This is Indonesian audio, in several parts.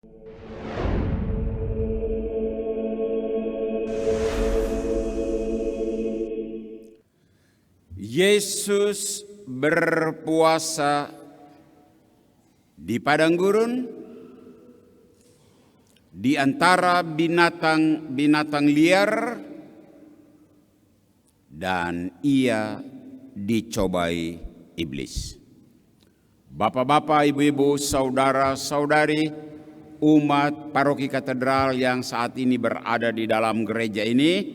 Yesus berpuasa di padang gurun di antara binatang-binatang liar dan ia dicobai iblis. Bapak-bapak, ibu-ibu, saudara-saudari, umat paroki katedral yang saat ini berada di dalam gereja ini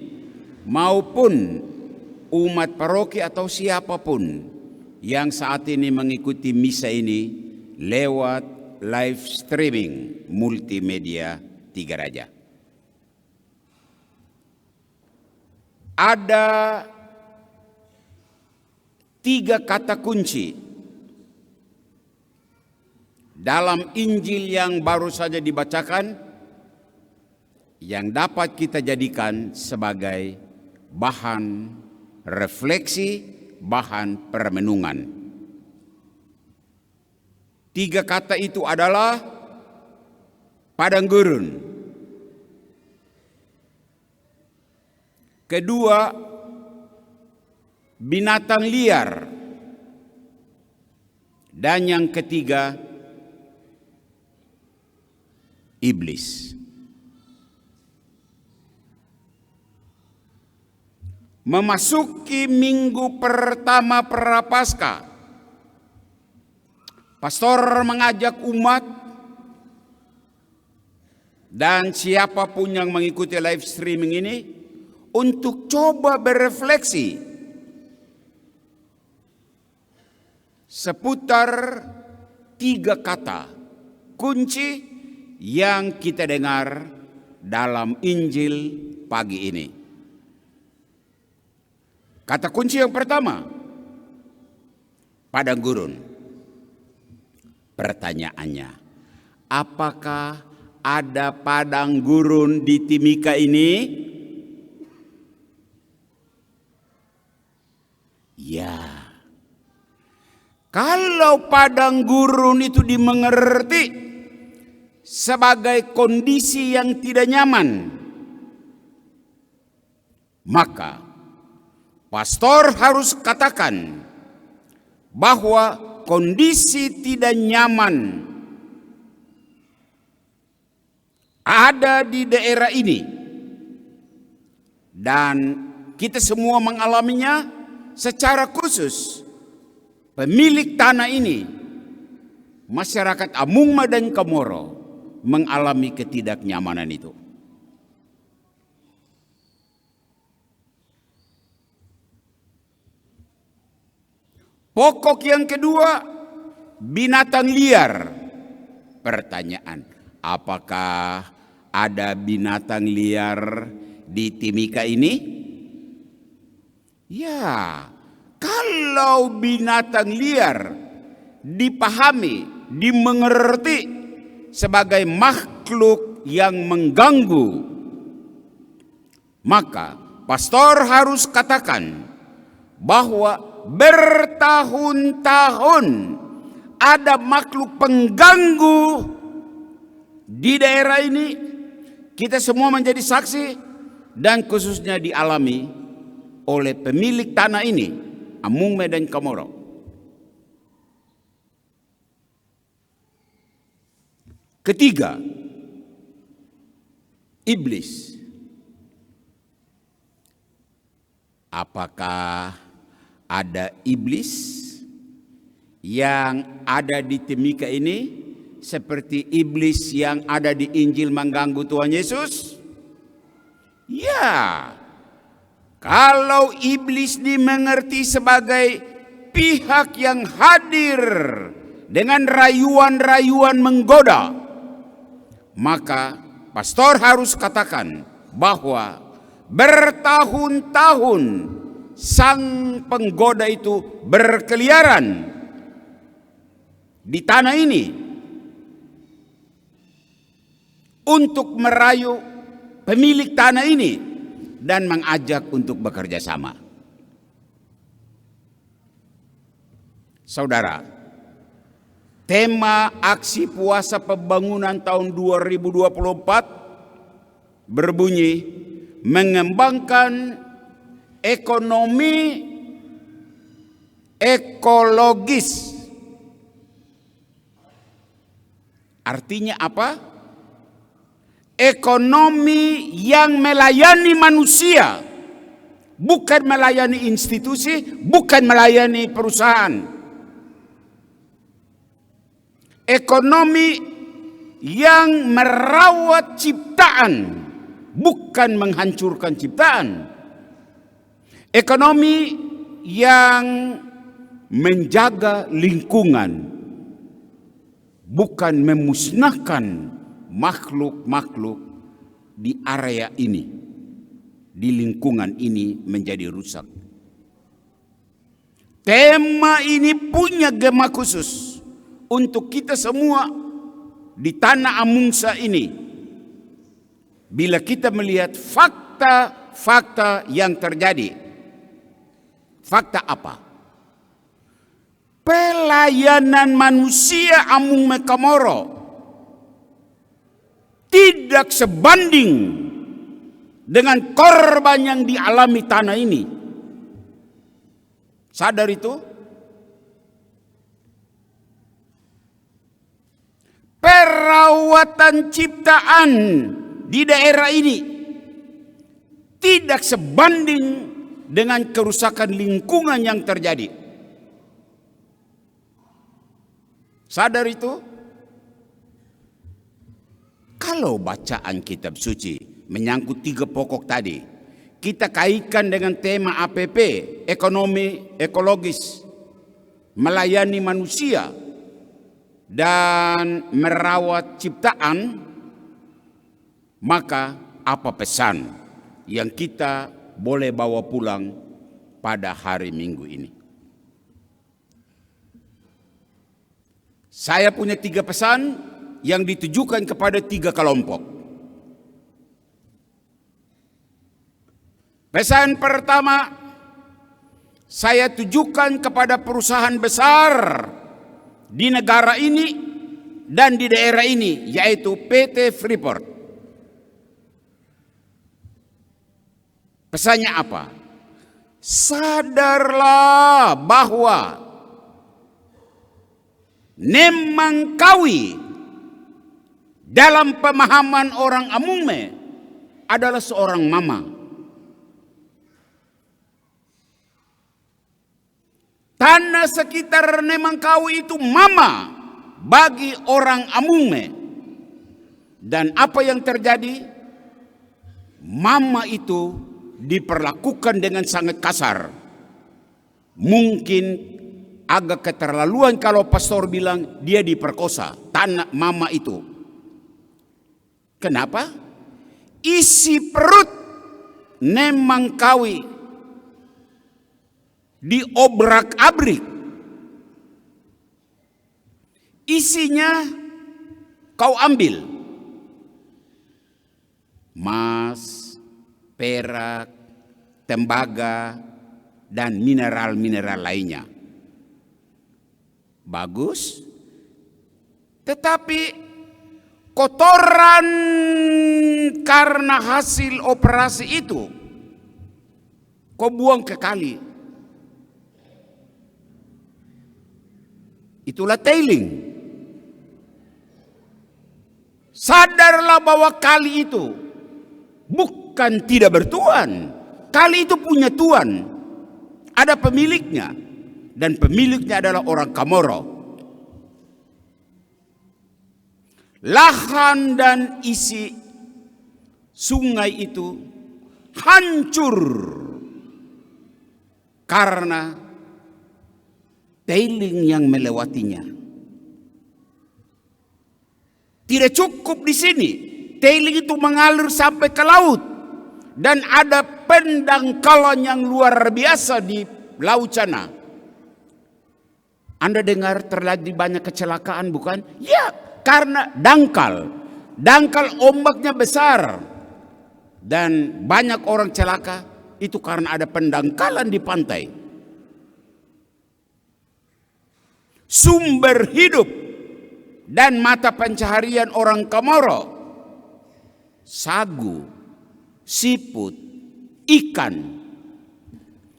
maupun umat paroki atau siapapun yang saat ini mengikuti misa ini lewat live streaming multimedia Tiga Raja. Ada 3 kata kunci dalam Injil yang baru saja dibacakan yang dapat kita jadikan sebagai bahan refleksi, bahan permenungan. 3 kata itu adalah padang gurun. Kedua, binatang liar. Dan yang ketiga, iblis. Memasuki minggu pertama Prapaskah, pastor mengajak umat dan siapapun yang mengikuti live streaming ini untuk coba berefleksi seputar 3 kata kunci yang kita dengar dalam Injil pagi ini. Kata kunci yang pertama, padang gurun. Pertanyaannya, apakah ada padang gurun di Timika ini? Ya. Kalau padang gurun itu dimengerti sebagai kondisi yang tidak nyaman, maka pastor harus katakan bahwa kondisi tidak nyaman ada di daerah ini dan kita semua mengalaminya. Secara khusus pemilik tanah ini, masyarakat Amungma dan Komoro, mengalami ketidaknyamanan itu. Pokok yang kedua, binatang liar. Pertanyaan, apakah ada binatang liar di Timika ini? Ya, kalau binatang liar dipahami, dimengerti sebagai makhluk yang mengganggu, maka pastor harus katakan bahwa bertahun-tahun ada makhluk pengganggu di daerah ini. Kita semua menjadi saksi dan khususnya dialami oleh pemilik tanah ini, Amungme dan Komoro. Ketiga, iblis. Apakah ada iblis yang ada di Timika ini seperti iblis yang ada di Injil mengganggu Tuhan Yesus? Ya. Kalau iblis dimengerti sebagai pihak yang hadir dengan rayuan-rayuan menggoda, maka pastor harus katakan bahwa bertahun-tahun sang penggoda itu berkeliaran di tanah ini untuk merayu pemilik tanah ini dan mengajak untuk bekerja sama. Saudara, Tema aksi puasa pembangunan tahun 2024 berbunyi mengembangkan ekonomi ekologis. Artinya apa? Ekonomi yang melayani manusia, bukan melayani institusi, bukan melayani perusahaan. Ekonomi yang merawat ciptaan, bukan menghancurkan ciptaan. Ekonomi yang menjaga lingkungan, bukan memusnahkan makhluk-makhluk di area ini, di lingkungan ini menjadi rusak. Tema ini punya gema khusus untuk kita semua di tanah Amungsa ini. Bila kita melihat fakta-fakta yang terjadi. Fakta apa? Pelayanan manusia Amung Mekamoro tidak sebanding dengan korban yang dialami tanah ini. Sadar itu? Perawatan ciptaan di daerah ini tidak sebanding dengan kerusakan lingkungan yang terjadi. Sadar itu? Kalau bacaan kitab suci menyangkut 3 pokok tadi, kita kaitkan dengan tema APP, ekonomi ekologis, melayani manusia, dan merawat ciptaan, maka apa pesan yang kita boleh bawa pulang pada hari Minggu ini? Saya punya 3 pesan yang ditujukan kepada 3 kelompok. Pesan pertama, saya tujukan kepada perusahaan besar di negara ini dan di daerah ini, yaitu PT Freeport. Pesannya apa? Sadarlah bahwa Nemangkawi dalam pemahaman orang Amungme adalah seorang mama. Tanah sekitar Nemangkawi itu mama bagi orang Amungme. Dan apa yang terjadi? Mama itu diperlakukan dengan sangat kasar. Mungkin agak keterlaluan kalau pastor bilang dia diperkosa, tanah mama itu. Kenapa? Isi perut Nemangkawi diobrak-abrik. Isinya kau ambil. Emas, perak, tembaga, dan mineral-mineral lainnya. Bagus. Tetapi kotoran karena hasil operasi itu kau buang ke kali. Itulah tailing. Sadarlah bahwa kali itu bukan tidak bertuan. Kali itu punya tuan. Ada pemiliknya. Dan pemiliknya adalah orang Kamoro. Lahan dan isi sungai itu hancur karena tailing yang melewatinya. Tidak cukup di sini. Tailing itu mengalir sampai ke laut. Dan ada pendangkalan yang luar biasa di laut sana. Anda dengar terjadi banyak kecelakaan bukan? Ya, karena dangkal. Dangkal ombaknya besar. Dan banyak orang celaka itu karena ada pendangkalan di pantai. Sumber hidup dan mata pencaharian orang Komoro, sagu, siput, ikan,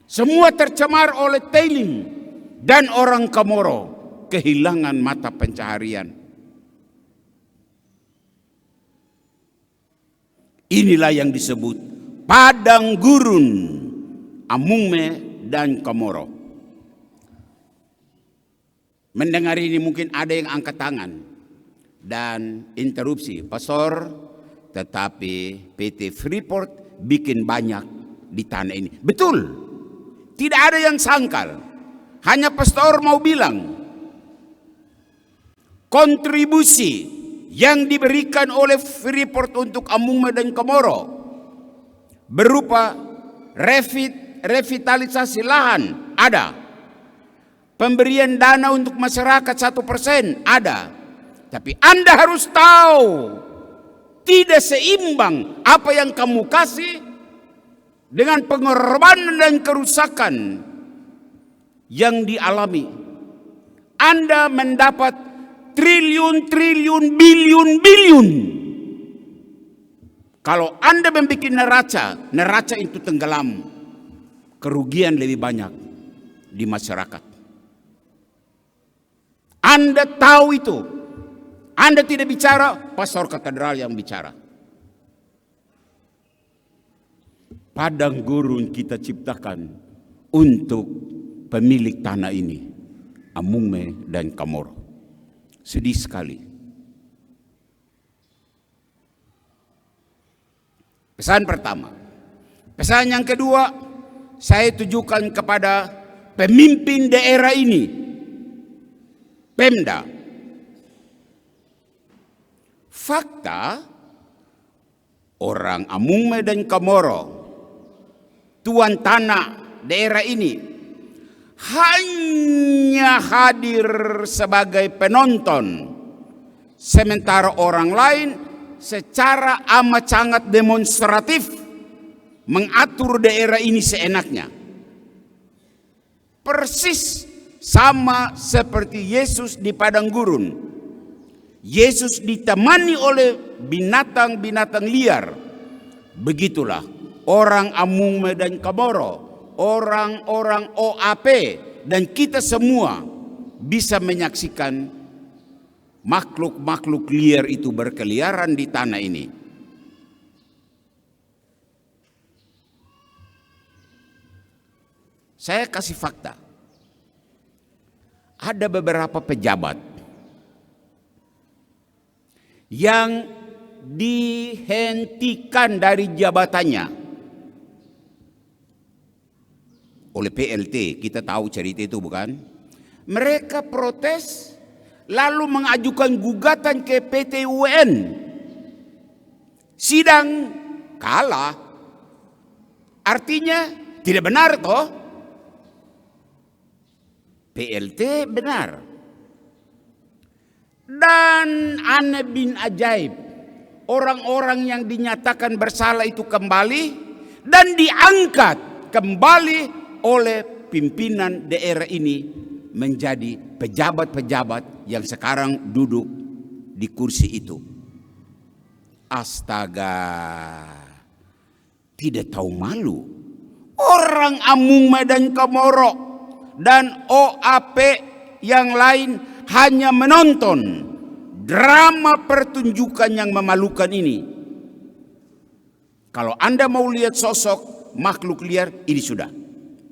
semua tercemar oleh tailing, dan orang Komoro kehilangan mata pencaharian. Inilah yang disebut padang gurun Amungme dan Komoro. Mendengar ini mungkin ada yang angkat tangan dan interupsi, Pastor, tetapi PT Freeport bikin banyak di tanah ini. Betul, tidak ada yang sangkal. Hanya Pastor mau bilang, kontribusi yang diberikan oleh Freeport untuk Amungme dan Komoro berupa revitalisasi lahan ada, pemberian dana untuk masyarakat 1% ada. Tapi Anda harus tahu, tidak seimbang apa yang kamu kasih dengan pengorbanan dan kerusakan yang dialami. Anda mendapat triliun, biliun. Kalau Anda membuat neraca itu tenggelam, kerugian lebih banyak di masyarakat. Anda tahu itu. Anda tidak bicara, pastor katedral yang bicara. Padang gurun kita ciptakan untuk pemilik tanah ini, Amungme dan Komoro. Sedih sekali. Pesan pertama. Pesan yang kedua, saya tujukan kepada pemimpin daerah ini, Pemda. Fakta, orang Amungme dan Komoro, tuan tanah daerah ini, hanya hadir sebagai penonton, sementara orang lain secara amat sangat demonstratif mengatur daerah ini seenaknya. Persis sama seperti Yesus di padang gurun. Yesus ditemani oleh binatang-binatang liar. Begitulah orang Amungme dan Komoro, orang-orang OAP, dan kita semua bisa menyaksikan makhluk-makhluk liar itu berkeliaran di tanah ini. Saya kasih fakta. Ada beberapa pejabat yang dihentikan dari jabatannya oleh PLT. Kita tahu cerita itu, bukan? Mereka protes lalu mengajukan gugatan ke PT UN. Sidang kalah. Artinya tidak benar toh? PLT benar. Dan aneh bin ajaib, orang-orang yang dinyatakan bersalah itu kembali dan diangkat kembali oleh pimpinan daerah ini menjadi pejabat-pejabat yang sekarang duduk di kursi itu. Astaga, tidak tahu malu. Orang Amungme dan Komoro dan OAP yang lain hanya menonton drama pertunjukan yang memalukan ini. Kalau Anda mau lihat sosok makhluk liar, ini sudah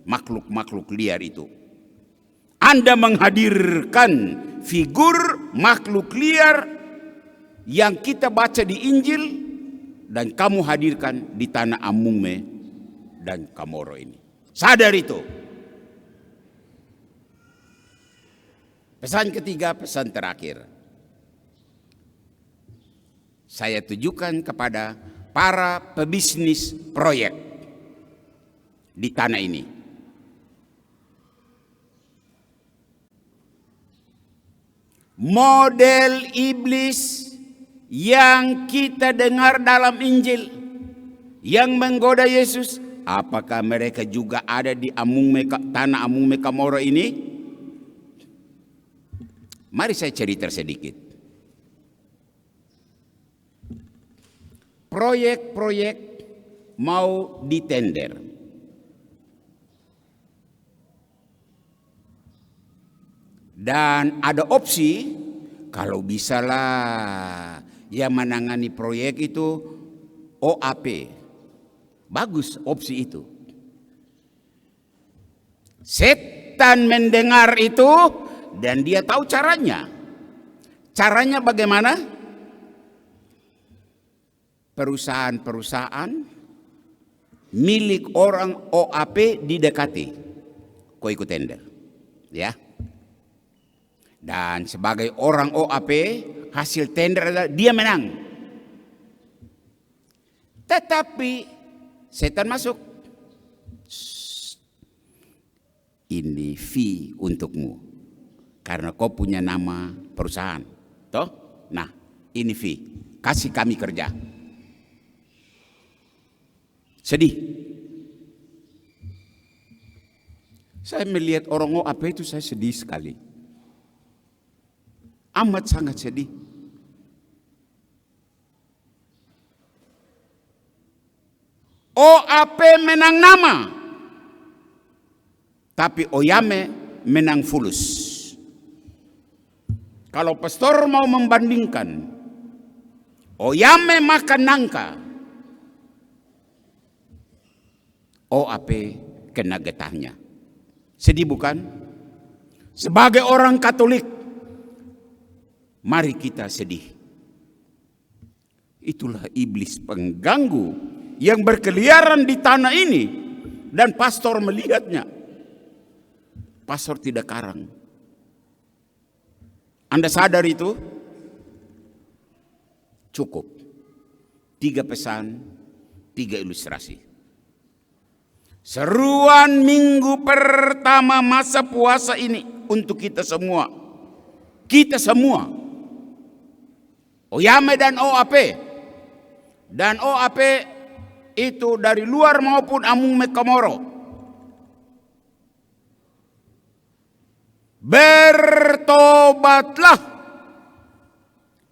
makhluk-makhluk liar itu. Anda menghadirkan figur makhluk liar yang kita baca di Injil dan kamu hadirkan di tanah Amungme dan Komoro ini. Sadar itu. Pesan ketiga, pesan terakhir. Saya tujukan kepada para pebisnis proyek di tanah ini. Model iblis yang kita dengar dalam Injil yang menggoda Yesus, apakah mereka juga ada di tanah Amungme Komoro ini? Mari saya cerita sedikit. proyek-proyek mau ditender. Dan ada opsi, kalau bisalah yang menangani proyek itu OAP. Bagus opsi itu. Setan mendengar itu dan dia tahu caranya. Caranya bagaimana? Perusahaan-perusahaan milik orang OAP didekati. Kau ikut tender. Ya. Dan sebagai orang OAP, hasil tender adalah dia menang. Tetapi setan masuk. Ini fee untukmu. Karena kau punya nama perusahaan. Toh? Nah, ini fee. Kasih kami kerja. Sedih. Saya melihat orang OAP itu saya sedih sekali. Amat sangat sedih. OAP menang nama, tapi Oyame menang fulus. Kalau pastor mau membandingkan, Oyame makan nangka, OAP kena getahnya. Sedih bukan? Sebagai orang Katolik, mari kita sedih. Itulah iblis pengganggu yang berkeliaran di tanah ini. Dan pastor melihatnya. Pastor tidak karang. Anda sadar itu? Cukup. 3 pesan, 3 ilustrasi. Seruan minggu pertama masa puasa ini untuk kita semua. Kita semua. Oyame dan OAP. Dan OAP itu dari luar maupun Amung Mekamoro. Bertobatlah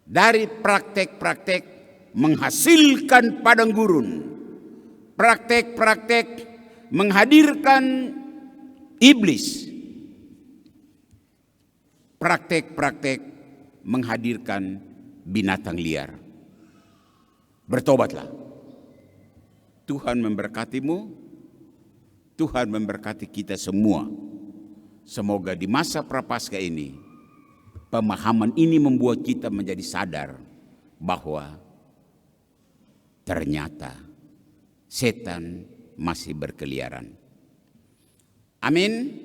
dari praktek-praktek menghasilkan padang gurun. Praktek-praktek menghadirkan iblis. Praktek-praktek menghadirkan binatang liar. Bertobatlah. Tuhan memberkatimu. Tuhan memberkati kita semua. Semoga di masa prapaskah ini, pemahaman ini membuat kita menjadi sadar bahwa ternyata setan masih berkeliaran. Amin.